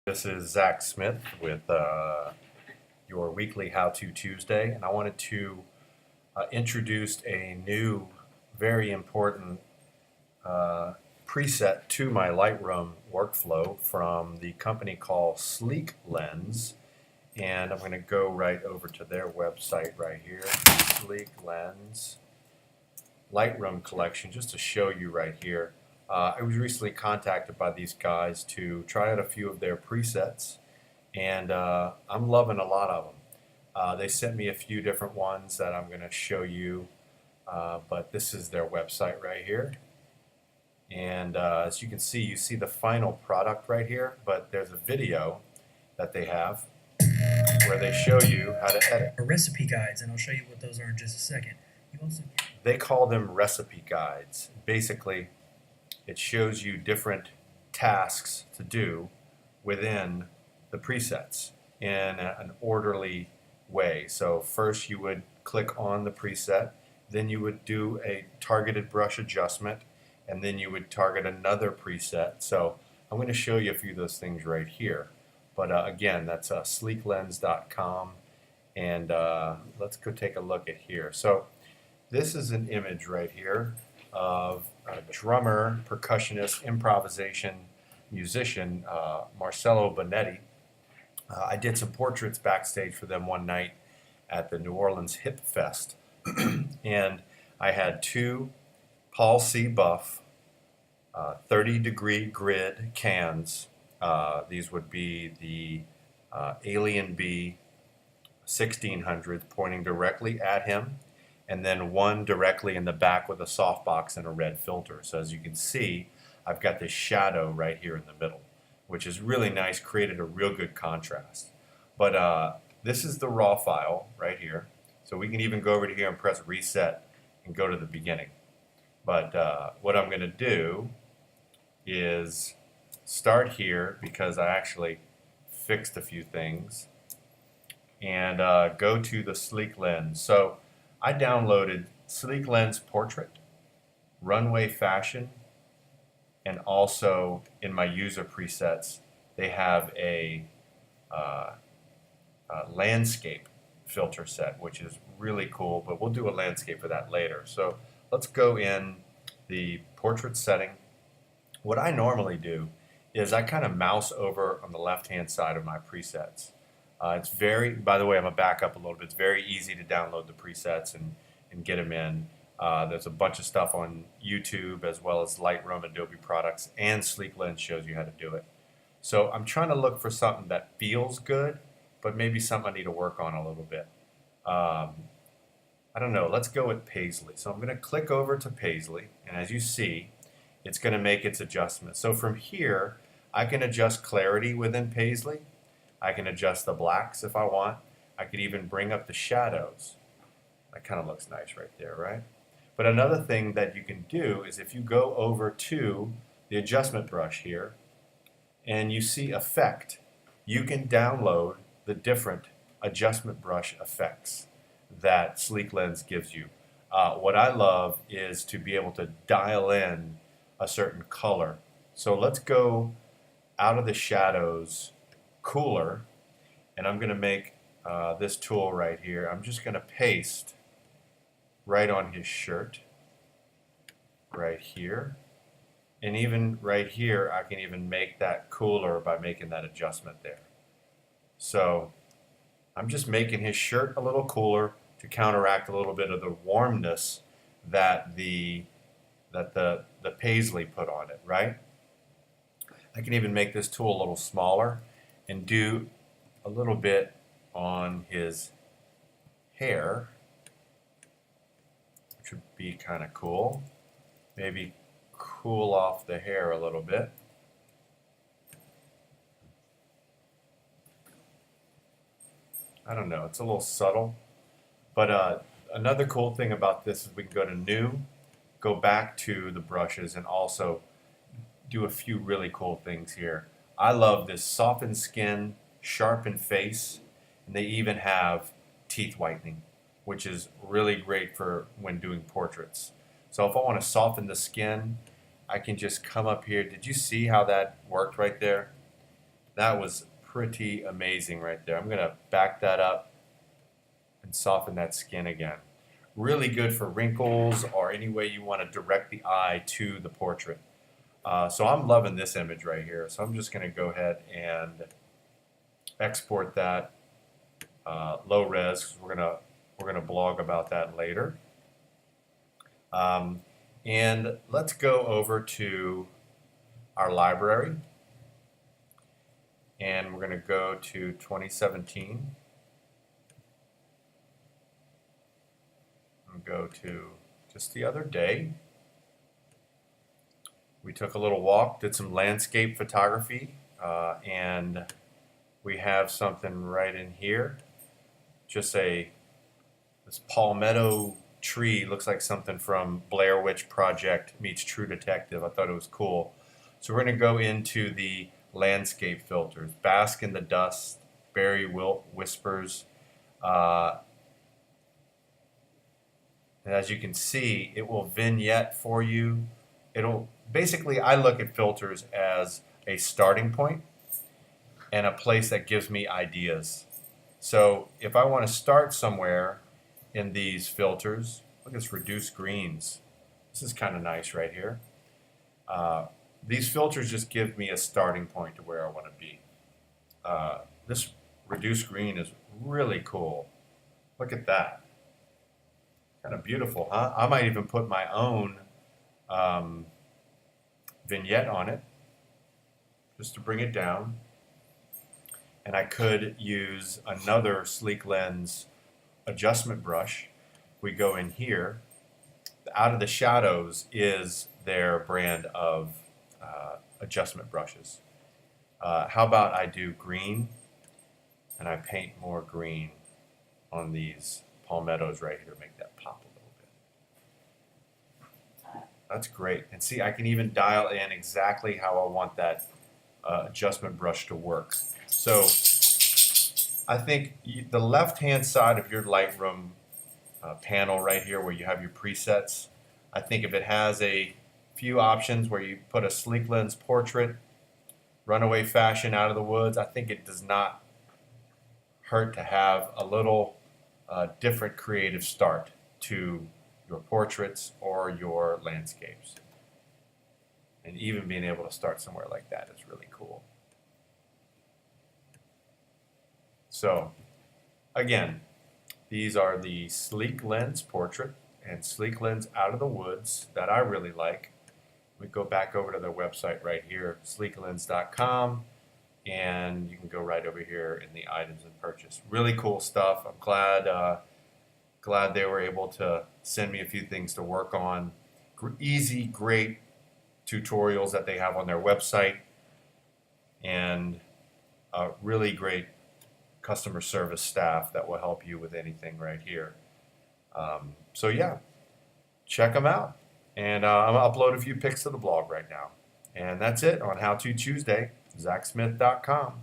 This is Zach Smith with your weekly How To Tuesday, and I wanted to introduce a new, very important preset to my Lightroom workflow from the company called Sleeklens. And I'm going to go right over to their website right here, Sleeklens Lightroom collection, just to show you right here. I was recently contacted by these guys to try out a few of their presets, and I'm loving a lot of them. They sent me a few different ones that I'm going to show you, but this is their website right here. And as you can see, you see the final product right here, but there's a video that they have where they show you how to edit. Recipe guides, and I'll show you what those are in just a second. They call them recipe guides. Basically, it shows you different tasks to do within the presets in an orderly way. So first you would click on the preset, then you would do a targeted brush adjustment, and then you would target another preset. So I'm going to show you a few of those things right here. But again, that's sleeklens.com, and let's go take a look at here. So this is an image right here of a drummer, percussionist, improvisation musician, Marcello Bonetti. I did some portraits backstage for them one night at the New Orleans Hip Fest. And I had two Paul C. Buff 30-degree grid cans. These would be the Alien B 1600 pointing directly at him, and then one directly in the back with a softbox and a red filter. So as you can see, I've got this shadow right here in the middle, which is really nice, created a real good contrast. But this is the raw file right here. So we can even go over to here and press reset and go to the beginning. But what I'm going to do is start here because I actually fixed a few things, and go to the Sleeklens. So I downloaded Sleeklens Portrait, Runway Fashion, and also in my user presets, they have a landscape filter set, which is really cool, but we'll do a landscape for that later. So let's go in the portrait setting. What I normally do is I kind of mouse over on the left-hand side of my presets. It's very, by the way, I'm going to back up a little bit. It's very easy to download the presets and get them in. There's a bunch of stuff on YouTube as well as Lightroom, Adobe products, and Sleeklens shows you how to do it. So I'm trying to look for something that feels good, but maybe something I need to work on a little bit. I don't know. Let's go with Paisley. So I'm going to click over to Paisley, and as you see, it's going to make its adjustments. So from here, I can adjust clarity within Paisley. I can adjust the blacks if I want. I could even bring up the shadows. That kind of looks nice right there, right? But another thing that you can do is if you go over to the adjustment brush here and you see effect, you can download the different adjustment brush effects that Sleeklens gives you. What I love is to be able to dial in a certain color. So let's go out of the shadows, cooler, and I'm going to make this tool right here. I'm just going to paste right on his shirt right here, and even right here I can even make that cooler by making that adjustment there. So I'm just making his shirt a little cooler to counteract a little bit of the warmness that the Paisley put on it, right? I can even make this tool a little smaller and do a little bit on his hair, which would be kind of cool. Maybe cool off the hair a little bit. I don't know, it's a little subtle. But another cool thing about this is we can go to New, go back to the brushes, and also do a few really cool things here. I love this softened skin, sharpened face, and they even have teeth whitening, which is really great for when doing portraits. So if I want to soften the skin, I can just come up here. Did you see how that worked right there? That was pretty amazing right there. I'm going to back that up and soften that skin again. Really good for wrinkles or any way you want to direct the eye to the portrait. So I'm loving this image right here. So I'm just going to go ahead and export that low res, 'cause we're gonna blog about that later. And let's go over to our library, and we're going to go to 2017 and go to just the other day. We took a little walk, did some landscape photography, and we have something right in here. Just this palmetto tree, looks like something from Blair Witch Project meets True Detective. I thought it was cool. So we're going to go into the landscape filters. Bask in the Dust, Berry Wilt Whispers. And as you can see, it will vignette for you. Basically, I look at filters as a starting point and a place that gives me ideas. So if I want to start somewhere in these filters, look at this reduce greens. This is kind of nice right here. These filters just give me a starting point to where I want to be. This reduce green is really cool. Look at that. Kind of beautiful, huh? I might even put my own vignette on it just to bring it down. And I could use another Sleeklens adjustment brush. We go in here. Out of the Shadows is their brand of adjustment brushes. How about I do green and I paint more green on these palmettos right here to make that pop a little bit. That's great. And see, I can even dial in exactly how I want that adjustment brush to work. So I think the left-hand side of your Lightroom panel right here where you have your presets, I think if it has a few options where you put a Sleeklens portrait, runaway fashion, out of the woods, I think it does not hurt to have a little different creative start to your portraits or your landscapes. And even being able to start somewhere like that is really cool. So, again, these are the Sleeklens portrait and Sleeklens out of the woods that I really like. We go back over to their website right here, sleeklens.com, and you can go right over here in the items and purchase. Really cool stuff. I'm glad they were able to send me a few things to work on. Easy, great tutorials that they have on their website, and really great customer service staff that will help you with anything right here. So yeah, check them out. And I'm going to upload a few pics to the blog right now. And that's it on How To Tuesday, ZachSmith.com.